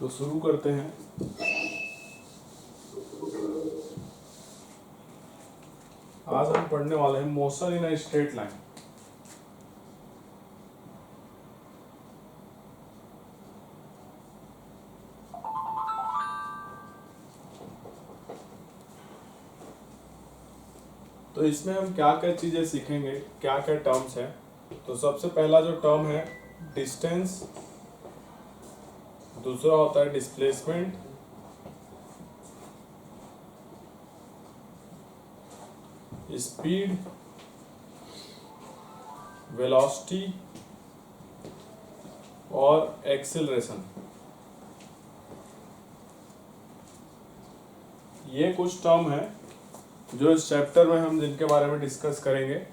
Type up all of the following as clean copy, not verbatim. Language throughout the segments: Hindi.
तो शुरू करते हैं। आज हम पढ़ने वाले हैं motion in a straight line. तो इसमें हम क्या क्या चीजें सीखेंगे, क्या क्या टर्म्स हैं। तो सबसे पहला जो टर्म है डिस्टेंस, दूसरा होता है डिस्प्लेसमेंट, स्पीड, वेलोसिटी और एक्सेलरेशन। ये कुछ टर्म है जो इस चैप्टर में हम जिनके बारे में डिस्कस करेंगे।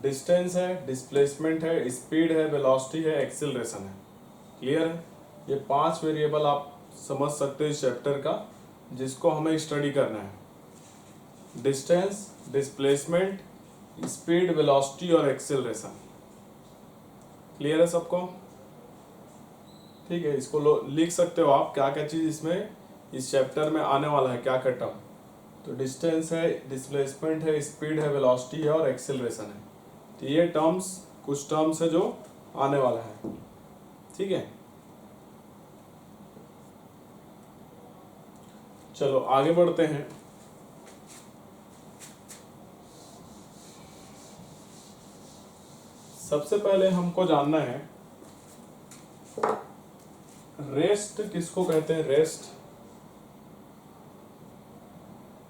डिस्टेंस है, डिस्प्लेसमेंट है, स्पीड है, वेलोसिटी है, एक्सेलरेशन है। क्लियर है? ये 5 वेरिएबल आप समझ सकते हो इस चैप्टर का, जिसको हमें स्टडी करना है। डिस्टेंस, डिस्प्लेसमेंट, स्पीड, वेलोसिटी और एक्सेलरेशन। क्लियर है सबको? ठीक है, इसको लिख सकते हो आप, क्या क्या चीज इसमें इस चैप्टर में आने वाला है, क्या क्या टर्म। तो डिस्टेंस है, डिस्प्लेसमेंट है, स्पीड है, वेलोसिटी है और एक्सेलरेशन है। तो ये टर्म्स, कुछ टर्म्स है जो आने वाला है। ठीक है, चलो आगे बढ़ते हैं। सबसे पहले हमको जानना है रेस्ट किसको कहते हैं, रेस्ट,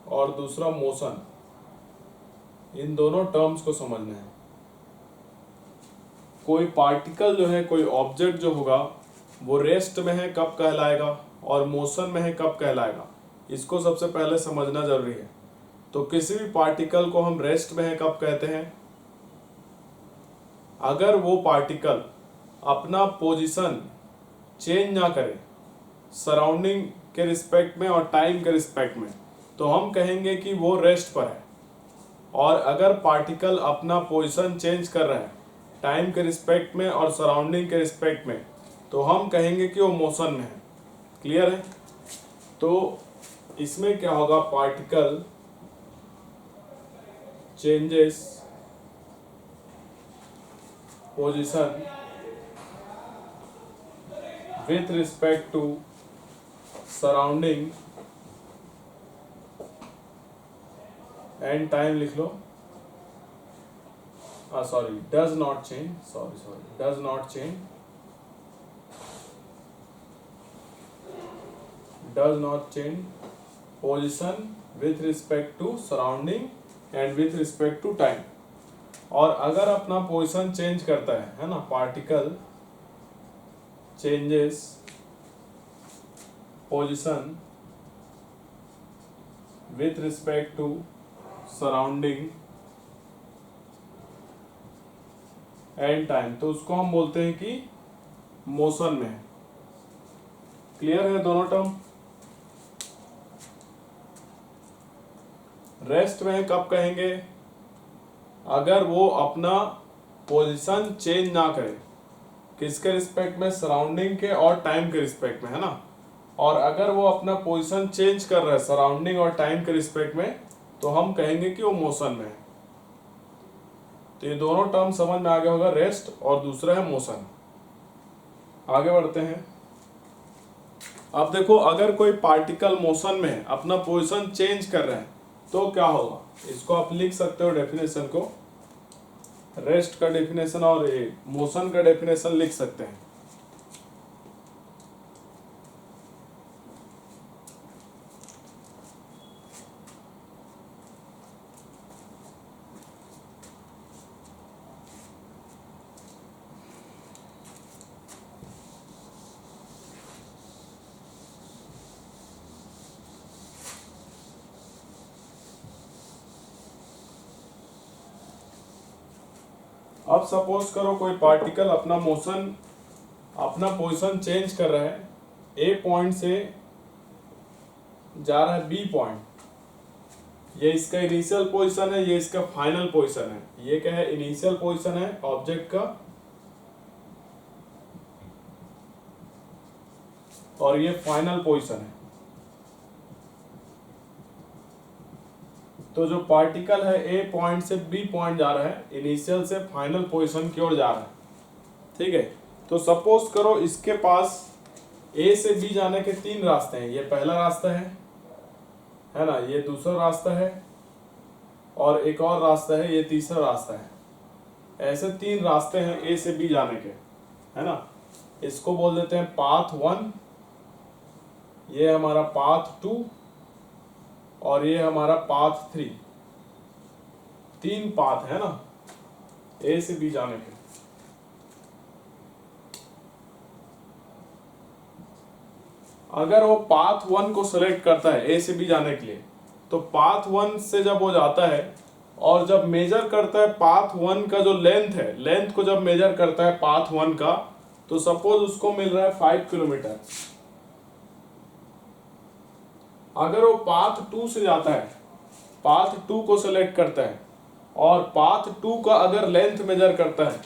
और दूसरा मोशन। इन दोनों टर्म्स को समझना है। कोई पार्टिकल जो है, कोई ऑब्जेक्ट जो होगा वो रेस्ट में है कब कहलाएगा और मोशन में है कब कहलाएगा, इसको सबसे पहले समझना जरूरी है। तो किसी भी पार्टिकल को हम रेस्ट में है कब कहते हैं, अगर वो पार्टिकल अपना पोजीशन चेंज ना करे सराउंडिंग के रिस्पेक्ट में और टाइम के रिस्पेक्ट में, तो हम कहेंगे कि वो रेस्ट पर है। और अगर पार्टिकल अपना पोजीशन चेंज कर रहा है टाइम के रिस्पेक्ट में और सराउंडिंग के रिस्पेक्ट में, तो हम कहेंगे कि वो मोशन में है। क्लियर है? तो इसमें क्या होगा, particle changes position with respect to surrounding and time, लिख लो, sorry, does not change, does not change, does not change position with respect to surrounding and with respect to time। और अगर अपना पोजीशन चेंज करता है ना, particle changes position with respect to surrounding and time, तो उसको हम बोलते हैं कि मोशन में है। क्लियर है दोनों टर्म? रेस्ट में कब कहेंगे, अगर वो अपना पोजीशन चेंज ना करे, किसके रिस्पेक्ट में, सराउंडिंग के और टाइम के रिस्पेक्ट में, है ना। और अगर वो अपना पोजीशन चेंज कर रहा है सराउंडिंग और टाइम के रिस्पेक्ट में, तो हम कहेंगे कि वो मोशन में है। तो ये दोनों टर्म समझ में आ गया होगा, रेस्ट और दूसरा है मोशन। आगे बढ़ते हैं। अब देखो, अगर कोई पार्टिकल मोशन में है, अपना पोजीशन चेंज कर रहा है, तो क्या होगा, इसको आप लिख सकते हो डेफिनेशन को, रेस्ट का डेफिनेशन और मोशन का डेफिनेशन लिख सकते हैं। अब सपोज करो कोई पार्टिकल अपना पोजीशन चेंज कर रहा है, ए पॉइंट से जा रहा है बी पॉइंट। ये इसका इनिशियल पोजीशन है, ये इसका फाइनल पोजीशन है। ये क्या है, इनिशियल पोजीशन है ऑब्जेक्ट का, और ये फाइनल पोजीशन है। तो जो पार्टिकल है ए पॉइंट से बी पॉइंट जा रहा है, इनिशियल से फाइनल पोजीशन की ओर जा रहा है, ठीक है। तो सपोज करो इसके पास ए से बी जाने के 3 रास्ते हैं। ये पहला रास्ता है ना, ये दूसरा रास्ता है और एक और रास्ता है, ये तीसरा रास्ता है। ऐसे 3 रास्ते हैं ए से बी जाने के, है ना। इसको बोल देते हैं पाथ 1, ये हमारा पाथ 2 और ये हमारा पाथ 3। 3 पाथ है ना ए से बी जाने के। अगर वो पाथ 1 को सेलेक्ट करता है ए से बी जाने के लिए, तो पाथ 1 से जब वो जाता है और जब मेजर करता है पाथ 1 का जो लेंथ है, लेंथ को जब मेजर करता है पाथ 1 का, तो सपोज उसको मिल रहा है 5 किलोमीटर। अगर वो पाथ 2 से जाता है, पाथ 2 को सेलेक्ट करता है और पाथ 2 का अगर लेंथ मेजर करता है,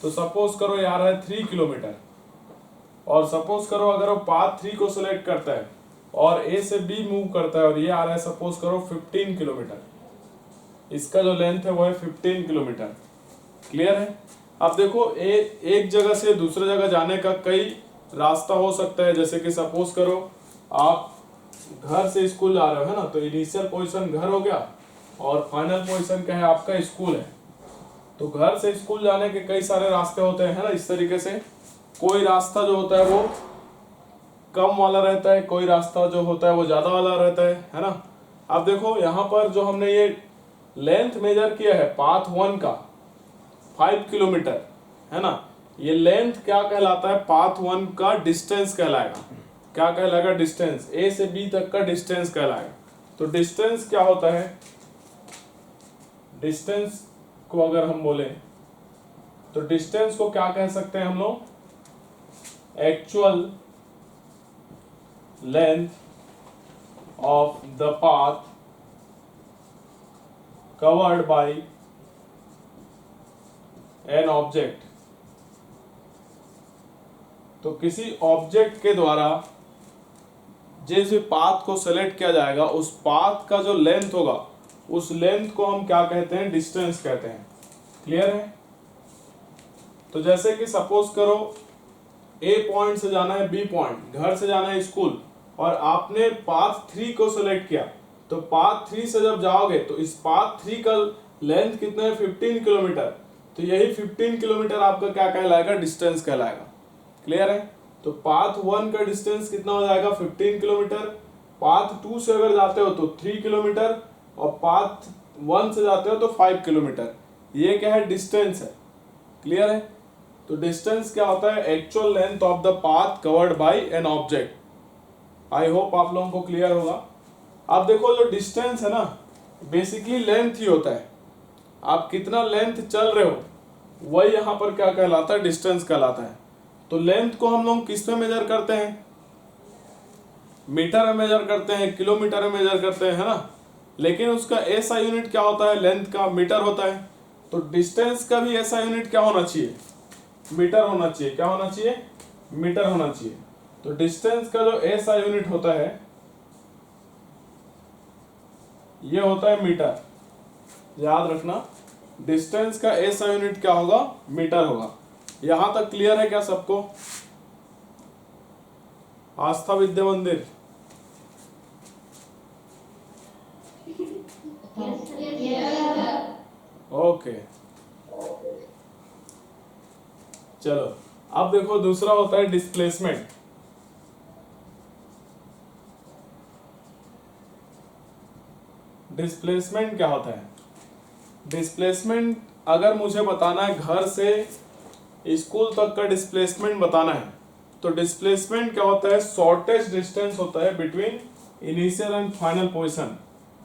तो सपोज करो ये आ रहा है 3 किलोमीटर। और सपोज करो अगर वो पाथ 3 को सिलेक्ट करता है और ए से बी मूव करता है और ये आ रहा है सपोज करो 15 किलोमीटर, इसका जो लेंथ है वो है 15 किलोमीटर। क्लियर है। अब देखो एक जगह से दूसरे जगह जाने का कई रास्ता हो सकता है। जैसे कि सपोज करो आप घर से स्कूल जा रहे हो, है ना, तो इनिशियल पोजीशन घर हो गया और फाइनल पोजीशन क्या है, आपका स्कूल है। तो घर से स्कूल जाने के कई सारे रास्ते होते हैं, है ना। इस तरीके से कोई रास्ता जो होता है वो कम वाला रहता है, कोई रास्ता जो होता है वो ज्यादा वाला रहता है ना। अब देखो यहाँ पर जो हमने ये लेंथ मेजर किया है पाथ 1 का 5 किलोमीटर, है ना, ये लेंथ क्या कहलाता है, पाथ 1 का डिस्टेंस कहलाएगा। क्या कहलाएगा, डिस्टेंस। ए से बी तक का डिस्टेंस कहलाएगा। तो डिस्टेंस क्या होता है, डिस्टेंस को अगर हम बोले तो डिस्टेंस को क्या कह सकते हैं हम लोग, actual length of the path covered by an object. तो किसी ऑब्जेक्ट के द्वारा जिस भी पाथ को सेलेक्ट किया जाएगा, उस पाथ का जो लेंथ होगा, उस लेंथ को हम क्या कहते हैं, डिस्टेंस कहते हैं। क्लियर है। तो जैसे कि सपोज करो ए पॉइंट से जाना है बी पॉइंट, घर से जाना है स्कूल, और आपने पाथ 3 को सेलेक्ट किया, तो पाथ 3 से जब जाओगे तो इस पाथ 3 का लेंथ कितना है, 15 किलोमीटर। तो यही 15 किलोमीटर आपका क्या कहलाएगा, डिस्टेंस कहलाएगा। क्लियर है। तो पाथ 1 का डिस्टेंस कितना हो जाएगा, 15 किलोमीटर। पाथ 2 से अगर जाते हो तो 3 किलोमीटर और पाथ 1 से जाते हो तो 5 किलोमीटर। ये क्या है, डिस्टेंस है। क्लियर है। तो डिस्टेंस क्या होता है, actual length of the path covered by an object. I hope आप लोगों को क्लियर होगा। अब देखो जो डिस्टेंस है ना, बेसिकली लेंथ ही होता है। आप कितना लेंथ चल रहे हो वही यहाँ पर क्या कहलाता है, डिस्टेंस कहलाता है। तो लेंथ को हम लोग किस में मेजर करते हैं, मीटर में मेजर करते हैं, किलोमीटर में मेजर करते हैं, है ना। लेकिन उसका ऐसा यूनिट क्या होता है, लेंथ का मीटर होता है। तो डिस्टेंस का भी ऐसा यूनिट क्या होना चाहिए, मीटर होना चाहिए। क्या होना चाहिए, मीटर होना चाहिए। तो डिस्टेंस का जो ऐसा यूनिट होता है ये होता है मीटर। याद रखना, डिस्टेंस का ऐसा यूनिट क्या होगा, मीटर होगा। यहां तक क्लियर है क्या सबको। आस्था विद्या मंदिर, ओके। चलो अब देखो दूसरा होता है डिस्प्लेसमेंट। डिस्प्लेसमेंट क्या होता है, डिस्प्लेसमेंट अगर मुझे बताना है घर से स्कूल तक का डिस्प्लेसमेंट बताना है, तो डिस्प्लेसमेंट क्या होता है, शॉर्टेस्ट डिस्टेंस होता है between initial and final position.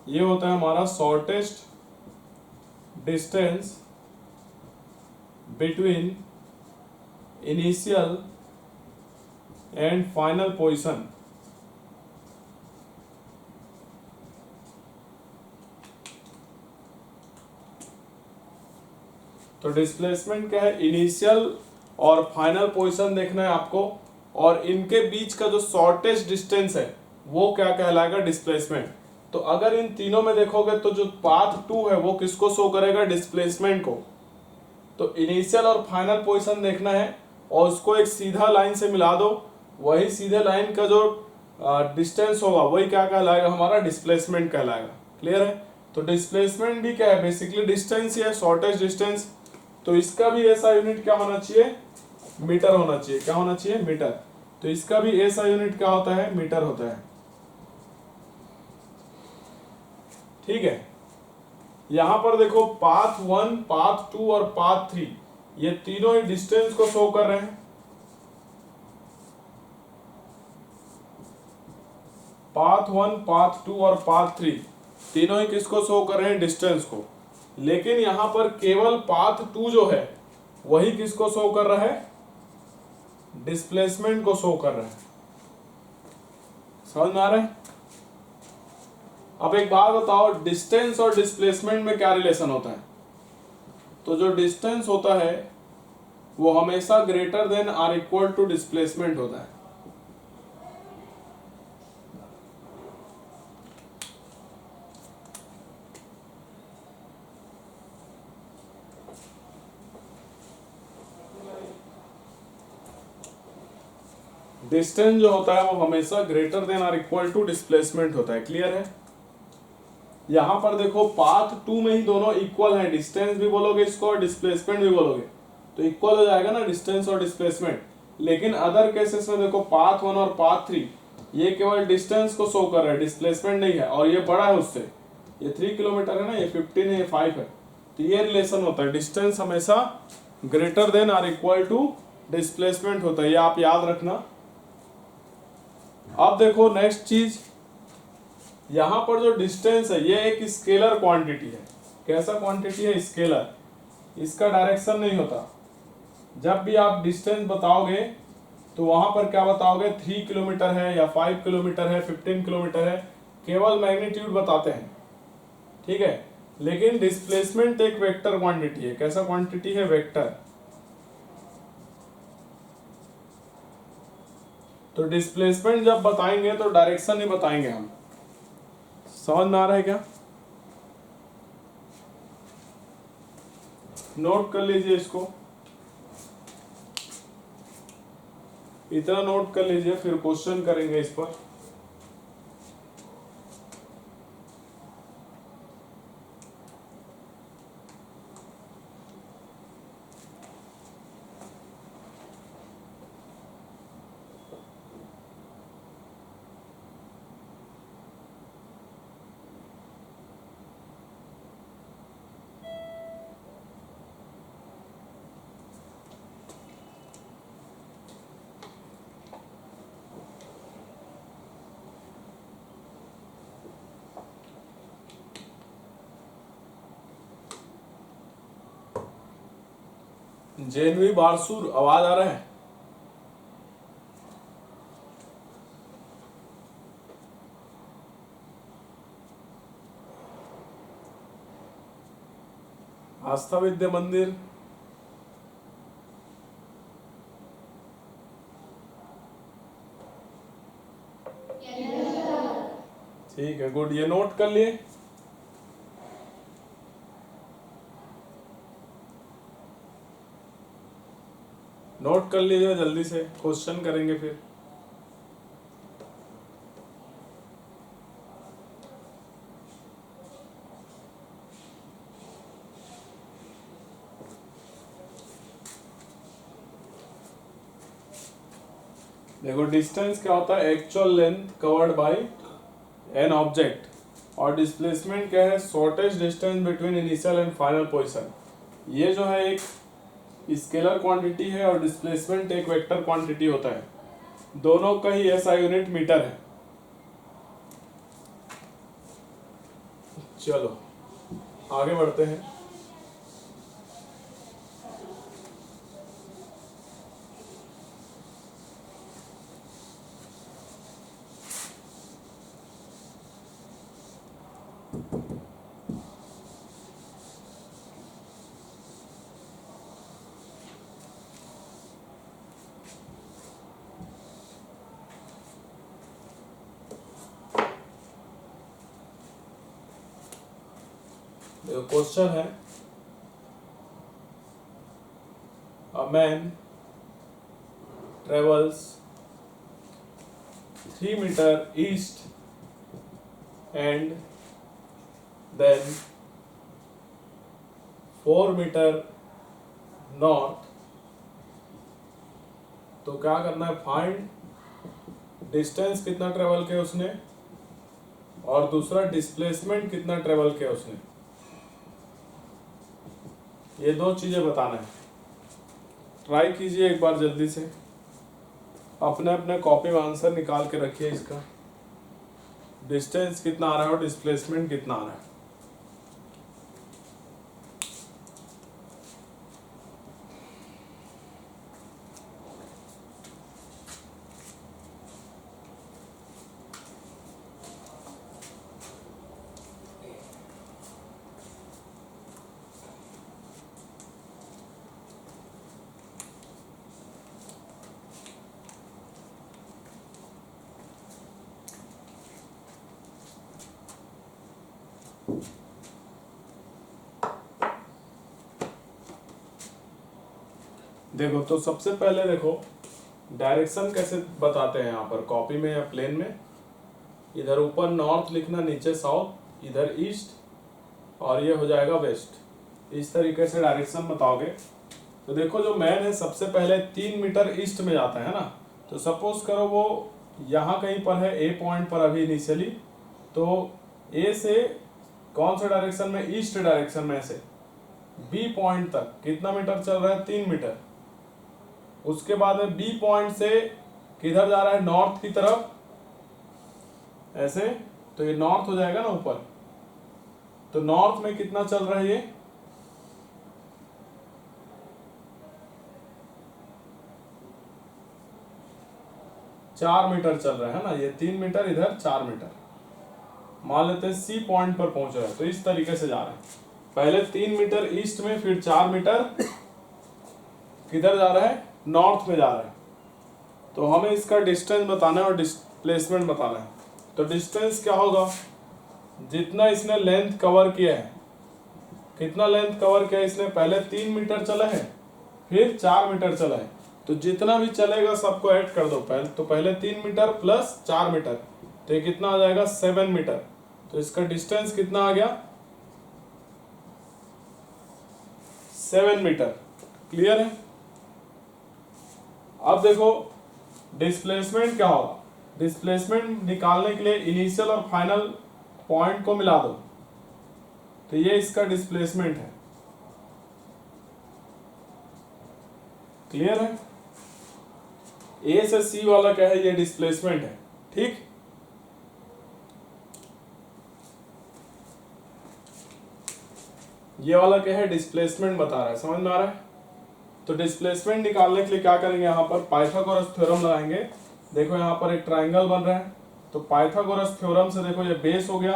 ये होता है हमारा shortest distance between initial and final position. तो डिस्प्लेसमेंट क्या है, इनिशियल और फाइनल पोजीशन देखना है आपको। और इनके बीच का जो शॉर्टेस्ट डिस्टेंस है वो क्या कहलाएगा, डिस्प्लेसमेंट। तो अगर इन तीनों में देखोगे तो जो पाथ 2 है वो किसको शो करेगा, डिस्प्लेसमेंट को। तो इनिशियल और फाइनल पोजीशन देखना है और उसको एक सीधा लाइन से मिला दो, वही सीधे लाइन का जो डिस्टेंस होगा वही क्या कहलाएगा, हमारा डिस्प्लेसमेंट कहलाएगा। क्लियर है। तो डिस्प्लेसमेंट भी क्या है, बेसिकली डिस्टेंस ही है, शॉर्टेस्ट डिस्टेंस। तो इसका भी ऐसा यूनिट क्या होना चाहिए, मीटर होना चाहिए। क्या होना चाहिए, मीटर। तो इसका भी ऐसा यूनिट क्या होता है, मीटर होता है। ठीक है। यहां पर देखो पाथ 1, पाथ 2 और पाथ 3 ये तीनों ही डिस्टेंस को शो कर रहे हैं। पाथ 1, पाथ 2 और पाथ 3 तीनों ही किसको शो कर रहे हैं, डिस्टेंस को। लेकिन यहां पर केवल पाथ 2 जो है वही किसको शो कर रहा है, डिस्प्लेसमेंट को शो कर रहा है। समझ में आ रहा है। अब एक बात बताओ, डिस्टेंस और डिस्प्लेसमेंट में क्या रिलेशन होता है। तो जो डिस्टेंस होता है वो हमेशा greater than or equal to displacement होता है। डिस्टेंस जो होता है वो हमेशा greater than or equal to displacement होता है। क्लियर है। यहां पर देखो पाथ 2 में ही दोनों इक्वल हैं, डिस्टेंस भी बोलोगे इसको और डिस्प्लेसमेंट भी बोलोगे तो इक्वल हो जाएगा ना, डिस्टेंस और डिस्प्लेसमेंट। लेकिन अदर केसेस में देखो पाथ 1 और पाथ 3 ये केवल डिस्टेंस को शो कर रहा है, डिस्प्लेसमेंट नहीं है, और ये बड़ा है उससे। ये 3 किलोमीटर है ना, ये 15 है, ये 5 है। तो ये रिलेशन होता है, डिस्टेंस हमेशा greater than or equal to displacement होता है, ये आप याद रखना। अब देखो नेक्स्ट चीज, यहां पर जो डिस्टेंस है ये एक स्केलर क्वांटिटी है। कैसा क्वांटिटी है, स्केलर। इसका डायरेक्शन नहीं होता। जब भी आप डिस्टेंस बताओगे तो वहां पर क्या बताओगे, 3 किलोमीटर है या 5 किलोमीटर है, 15 किलोमीटर है, केवल मैग्नीट्यूड बताते हैं। ठीक है। लेकिन डिस्प्लेसमेंट एक वेक्टर क्वांटिटी है। कैसा क्वांटिटी है, वेक्टर। तो डिस्प्लेसमेंट जब बताएंगे तो डायरेक्शन ही बताएंगे हम। समझ में आ रहा है क्या, नोट कर लीजिए इसको, इतना नोट कर लीजिए, फिर क्वेश्चन करेंगे इस पर। जेनवी बारसूर, आवाज आ रहा है। आस्था विद्या मंदिर, ठीक है, गुड। ये नोट कर लिए। नोट कर लीजिए जल्दी से, क्वेश्चन करेंगे फिर। देखो डिस्टेंस क्या होता है, actual length covered by an object, और डिस्प्लेसमेंट क्या है, shortest distance between initial and final position. ये जो है एक स्केलर क्वांटिटी है और डिस्प्लेसमेंट एक वेक्टर क्वांटिटी होता है। दोनों का ही ऐसा यूनिट मीटर है। चलो आगे बढ़ते हैं। देखो क्वेश्चन है, a man travels 3 meter east and then 4 meter north। तो क्या करना है, फाइंड डिस्टेंस कितना ट्रेवल किया उसने और दूसरा डिस्प्लेसमेंट कितना ट्रेवल किया उसने। ये दो चीजें बताना है। ट्राई कीजिए एक बार जल्दी से, अपने अपने कॉपी में आंसर निकाल के रखिए इसका, डिस्टेंस कितना आ रहा है और डिस्प्लेसमेंट कितना आ रहा है। देखो तो सबसे पहले देखो डायरेक्शन कैसे बताते हैं यहाँ पर कॉपी में या प्लेन में। इधर ऊपर नॉर्थ लिखना, नीचे साउथ, इधर ईस्ट और ये हो जाएगा वेस्ट। इस तरीके से डायरेक्शन बताओगे। तो देखो जो मैन है सबसे पहले 3 मीटर ईस्ट में जाता है ना, तो सपोज करो वो यहाँ कहीं पर है, ए पॉइंट पर अभी इनिशियली, तो ए से कौन सा डायरेक्शन में, ईस्ट डायरेक्शन में से बी पॉइंट तक कितना मीटर चल रहा है, 3 मीटर। उसके बाद में बी पॉइंट से किधर जा रहा है, नॉर्थ की तरफ, ऐसे, तो ये नॉर्थ हो जाएगा ना ऊपर। तो नॉर्थ में कितना चल रहा है, ये 4 मीटर चल रहा है ना, ये 3 मीटर, इधर 4 मीटर। मान लेते हैं सी पॉइंट पर पहुंच रहा है, तो इस तरीके से जा रहा है। पहले 3 मीटर ईस्ट में, फिर 4 मीटर किधर जा रहा है, नॉर्थ में जा रहा है। तो हमें इसका डिस्टेंस बताना है और डिस्प्लेसमेंट बताना है। तो डिस्टेंस क्या होगा, जितना इसने लेंथ कवर किया है, कितना लेंथ कवर किया है इसने, पहले 3 मीटर चला है, फिर 4 मीटर चला है, तो जितना भी चलेगा सबको ऐड कर दो। पहले 3 मीटर प्लस 4 मीटर, तो ये कितना आ जाएगा, 7 मीटर। तो इसका डिस्टेंस कितना आ गया, 7 मीटर। क्लियर है। अब देखो डिस्प्लेसमेंट क्या होगा। डिस्प्लेसमेंट निकालने के लिए इनिशियल और फाइनल पॉइंट को मिला दो, तो ये इसका डिस्प्लेसमेंट है। क्लियर है। ए से सी वाला क्या है, ये डिस्प्लेसमेंट है। ठीक, ये वाला क्या है, डिस्प्लेसमेंट बता रहा है। समझ में आ रहा है। तो डिस्प्लेसमेंट निकालने के लिए क्या करेंगे, यहाँ पर पाइथागोरस थ्योरम लगाएंगे। देखो यहाँ पर एक ट्राइंगल बन रहा है, तो पाइथागोरस थ्योरम से देखो ये बेस हो गया,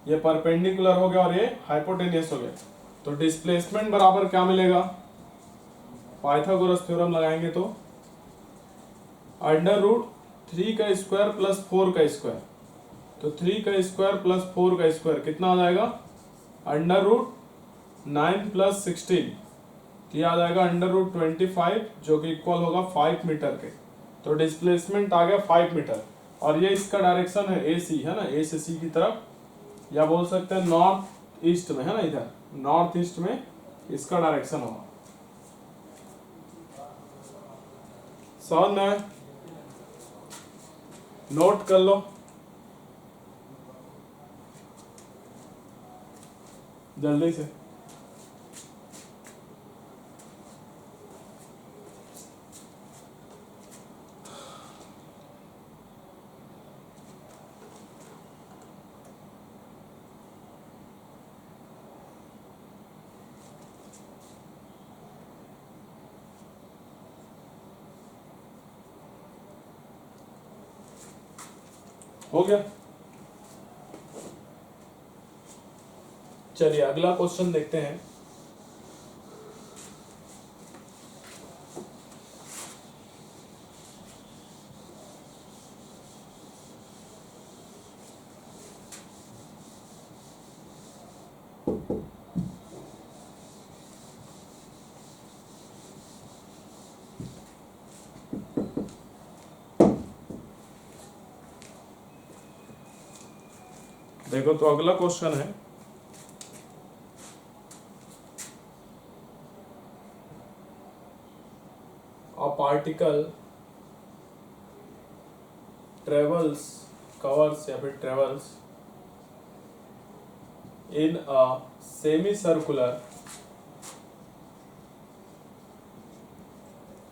ये परपेंडिकुलर हो गया और ये हाइपोटेनियस हो गया। तो डिस्प्लेसमेंट बराबर क्या मिलेगा, पाइथागोरस थ्योरम लगाएंगे तो √3 का स्क्वायर प्लस 4 का स्क्वायर। तो 3 का स्क्वायर प्लस 4 का स्क्वायर कितना आ जाएगा, √9 प्लस 16, तो ये आ जाएगा √25, जो कि इक्वल होगा 5 मीटर के। तो डिस्प्लेसमेंट आ गया 5 मीटर। और ये इसका डायरेक्शन है ए सी, है ना, ए से सी की तरफ, या बोल सकते हैं नॉर्थ ईस्ट में, है ना, इधर नॉर्थ ईस्ट में इसका डायरेक्शन होगा। समझ में, नोट कर लो जल्दी से। हो गया। चलिए अगला क्वेश्चन देखते हैं। देखो तो अगला क्वेश्चन है, अ पार्टिकल ट्रेवल्स, कवर्स या फिर travels in a semi circular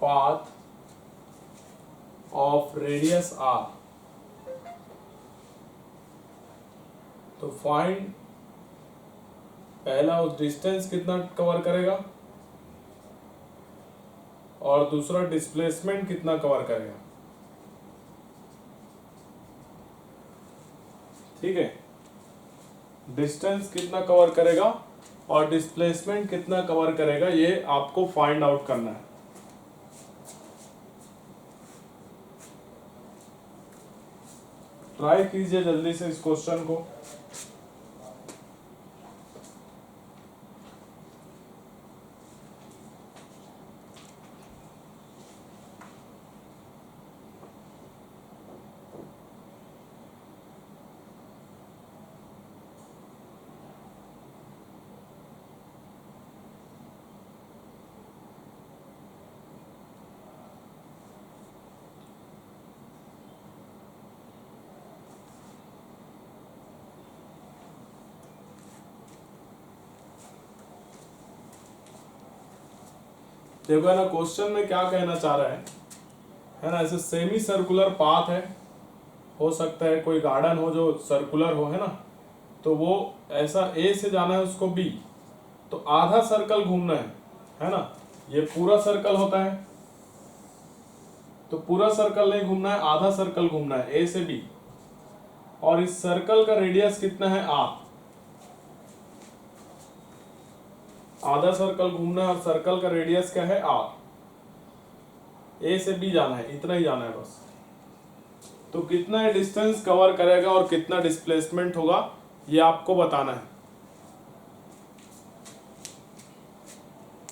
path of radius r, तो फाइंड, पहला उस डिस्टेंस कितना कवर करेगा और दूसरा डिस्प्लेसमेंट कितना कवर करेगा। ठीक है, डिस्टेंस कितना कवर करेगा और डिस्प्लेसमेंट कितना कवर करेगा, ये आपको फाइंड आउट करना है। ट्राई कीजिए जल्दी से इस क्वेश्चन को। देखो है ना, क्वेश्चन में क्या कहना चाह रहा है ना, ऐसे सेमी सर्कुलर पाथ है, हो सकता है कोई गार्डन हो जो सर्कुलर हो, है ना, तो वो ऐसा ए से जाना है उसको बी, तो आधा सर्कल घूमना है ना, ये पूरा सर्कल होता है तो पूरा सर्कल नहीं घूमना है, आधा सर्कल घूमना है ए से बी, और इस सर्कल का रेडियस कितना है आर, आधा सर्कल घूमना है और सर्कल का रेडियस क्या है आर, ए से बी जाना है, इतना ही जाना है बस। तो कितना डिस्टेंस कवर करेगा और कितना डिस्प्लेसमेंट होगा ये आपको बताना है।